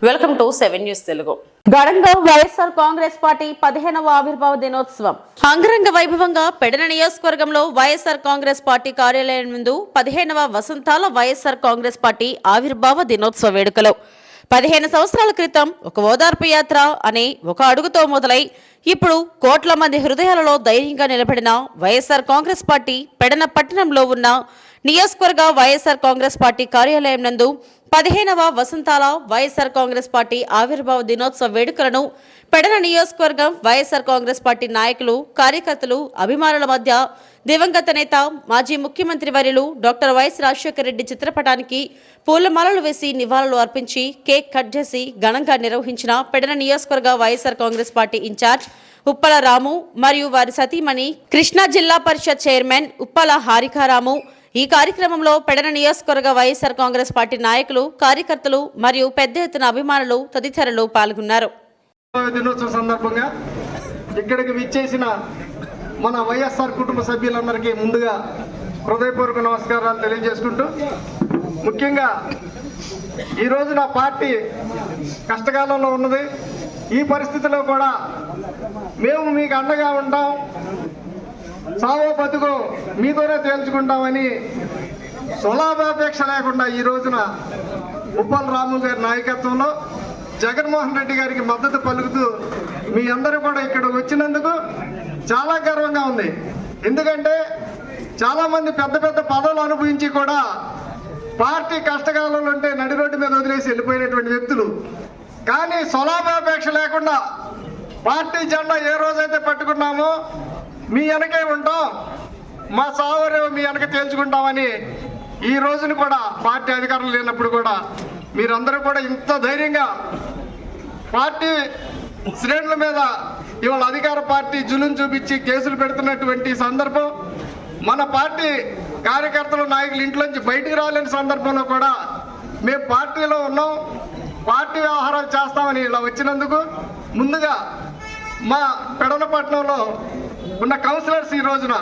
Welcome to 7 news Telugu. ఘనంగా YSR Congress party 15వ ఆవిర్భావ దినోత్సవం అంగరంగ వైభవంగా పెడన నియోజకవర్గంలో వైఎస్ఆర్ కాంగ్రెస్ పార్టీ కార్యాలయం ముందు 15వ వసంతాల వైఎస్ఆర్ కాంగ్రెస్ పార్టీ ఆవిర్భావ దినోత్సవ వేడుకలు 15 సంవత్సరాల క్రితం ఒక ఓదార్పు యాత్ర అనే ఒక అడుగుతో మొదలై ఇప్పుడు కోట్ల మంది హృదయాలలో ధైర్యంగా నిలబడిన వైఎస్ఆర్ కాంగ్రెస్ పార్టీ పెడన పట్టణంలో ఉన్న నియోజకవర్గ వైఎస్ఆర్ కాంగ్రెస్ పార్టీ కార్యాలయం నందు 15వ వసంతాల వైఎస్ఆర్ కాంగ్రెస్ పార్టీ ఆవిర్భావ దినోత్సవ వేడుకలను పెడన నియోజకవర్గం వైఎస్ఆర్ కాంగ్రెస్ పార్టీ నాయకులు, కార్యకర్తలు, అభిమానుల మధ్య దివంగత నేత మాజీ ముఖ్యమంత్రి వర్యులు డాక్టర్ వైఎస్ రాజశేఖర రెడ్డి చిత్రపటానికి పూలమాలలు వేసి నివాళులు అర్పించి కేక్ కట్ చేసి ఘనంగా నిర్వహించిన పెడన నియోజకవర్గ వైఎస్ఆర్ కాంగ్రెస్ పార్టీ ఇన్ఛార్జ్ ఉప్పల రాము మరియు వారి సతీమణి కృష్ణా జిల్లా పరిషత్ చైర్మన్ ఉప్పల హారికారాము. ఈ కార్యక్రమంలో పెడన నియోజకవర్గ వైఎస్ఆర్ కాంగ్రెస్ పార్టీ నాయకులు, కార్యకర్తలు మరియు పెద్ద ఎత్తున అభిమానులు తదితరులు పాల్గొన్నారు. దినోత్సవ సందర్భంగా ఇక్కడికి విచ్చేసిన మన వైఎస్ఆర్ కుటుంబ సభ్యులందరికీ ముందుగా హృదయపూర్వక నమస్కారాలు తెలియజేసుకుంటూ, ముఖ్యంగా ఈరోజు నా పార్టీ కష్టకాలంలో ఉన్నది. ఈ పరిస్థితిలో కూడా మేము మీకు అండగా ఉంటాం, సావో బతుకో మీతోనే తేల్చుకుంటామని స్వలాభాపేక్ష లేకుండా ఈ రోజున ఉప్పల రాము గారి నాయకత్వంలో జగన్మోహన్ రెడ్డి గారికి మద్దతు పలుకుతూ మీ అందరూ కూడా ఇక్కడ వచ్చినందుకు చాలా గర్వంగా ఉంది. ఎందుకంటే చాలా మంది పెద్ద పెద్ద పదవులు అనుభవించి కూడా పార్టీ కష్టకాలంలో ఉంటే నడి రోడ్డు మీద వదిలేసి వెళ్ళిపోయినటువంటి వ్యక్తులు, కానీ స్వలాభాపేక్ష లేకుండా పార్టీ జెండా ఏ రోజైతే పట్టుకున్నామో మీ వెనకే ఉంటాం, మా సావరేమో మీ వెనక తేల్చుకుంటామని ఈ రోజున కూడా పార్టీ అధికారులు లేనప్పుడు కూడా మీరందరూ కూడా ఇంత ధైర్యంగా పార్టీ శ్రేణుల మీద ఇవాళ అధికార పార్టీ జులుం చూపించి కేసులు పెడుతున్నటువంటి సందర్భం, మన పార్టీ కార్యకర్తలు, నాయకులు ఇంట్లోంచి బయటికి రాలేని సందర్భంలో కూడా మేము పార్టీలో ఉన్నాం, పార్టీ వ్యవహారాలు చేస్తామని ఇలా వచ్చినందుకు ముందుగా మా పెడనపట్నంలో ఉన్న కౌన్సిలర్స్ ఈ రోజున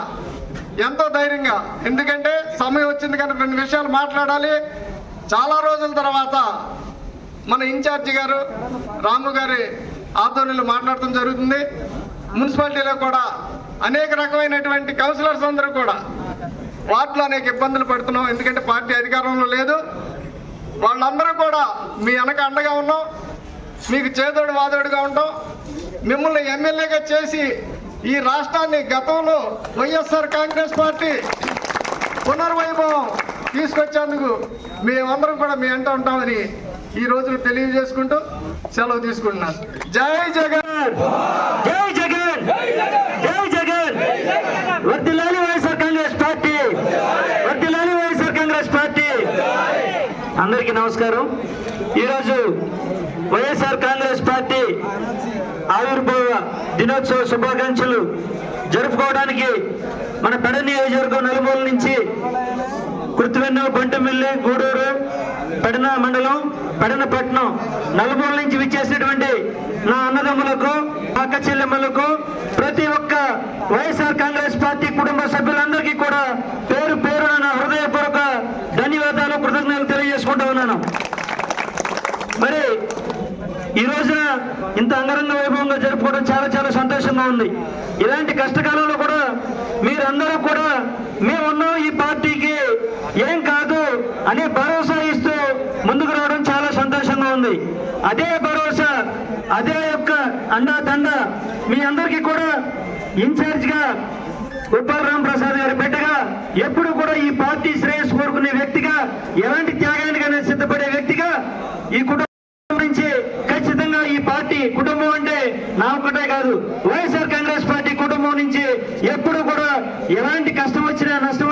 ఎంతో ధైర్యంగా, ఎందుకంటే సమయం వచ్చింది కనుక రెండు విషయాలు మాట్లాడాలి. చాలా రోజుల తర్వాత మన ఇన్ఛార్జి గారు రాము గారి ఆధ్వర్యంలో మాట్లాడటం జరుగుతుంది. మున్సిపాలిటీలో కూడా అనేక రకమైనటువంటి కౌన్సిలర్స్ అందరూ కూడా వార్డులో అనేక ఇబ్బందులు పడుతున్నాం, ఎందుకంటే పార్టీ అధికారంలో లేదు. వాళ్ళందరూ కూడా మీ వెనక అండగా ఉన్నాం, మీకు చేదోడు వాదోడుగా ఉంటాం. మిమ్మల్ని ఎమ్మెల్యేగా చేసి ఈ రాష్ట్రాన్ని గతంలో వైఎస్ఆర్ కాంగ్రెస్ పార్టీ పునర్వైభవం తీసుకొచ్చేందుకు మేమందరం కూడా మీ వెంట ఉంటామని ఈ రోజు తెలియజేసుకుంటూ సెలవు తీసుకుంటున్నాను. జై జగన్, జై జగన్, జై జగన్. వర్ధిల్లాలి వైఎస్ఆర్ కాంగ్రెస్ పార్టీ, వర్ధిల్లాలి వైఎస్ఆర్ కాంగ్రెస్ పార్టీ. అందరికీ నమస్కారం. ఈరోజు వైఎస్ఆర్ కాంగ్రెస్ పార్టీ ఆవిర్భావ దినోత్సవ శుభాకాంక్షలు జరుపుకోవడానికి మన పెడన నియోజకవర్గం నలుమూల నుంచి కుర్తివెన్ను, బంటుమిల్లి, గూడూరు, పెడన మండలం, పెడనపట్నం నలుమూల నుంచి విచ్చేసినటువంటి నా అన్నదమ్ములకు, అక్క చెల్లెమ్మలకు, ప్రతి ఒక్క వైఎస్ఆర్ కాంగ్రెస్ పార్టీ కుటుంబ సభ్యులందరికీ కూడా పేరు పేరున నా హృదయపూర్వక ధన్యవాదాలు, కృతజ్ఞతలు తెలియజేసుకుంటూ ఉన్నాను. మరి ఈ రోజున ఇంత అంగరంగ వైభవంగా జరుపుకోవడం చాలా చాలా సంతోషంగా ఉంది. ఇలాంటి కష్టకాలంలో కూడా మీరందరూ కూడా మేమున్నాం, ఈ పార్టీకి ఏం కాదు అనే భరోసా ఇస్తూ ముందుకు రావడం చాలా సంతోషంగా ఉంది. అదే భరోసా, అదే యొక్క అండాదండ మీ అందరికీ కూడా ఇన్ఛార్జిగా ఉప్పల రామప్రసాద్ గారి బిడ్డగా ఎప్పుడు కూడా ఈ పార్టీ శ్రేయస్సు కోరుకునే వ్యక్తిగా, ఎలాంటి త్యాగానికైనా సిద్ధపడే వ్యక్తిగా ఈ కుటుంబం నుంచి ఖచ్చితంగా ఈ పార్టీ కుటుంబం అంటే నా ఒక్కటే కాదు, వైఎస్ఆర్ కాంగ్రెస్ పార్టీ కుటుంబం నుంచి ఎప్పుడు కూడా ఎలాంటి కష్టం వచ్చినా, నష్టం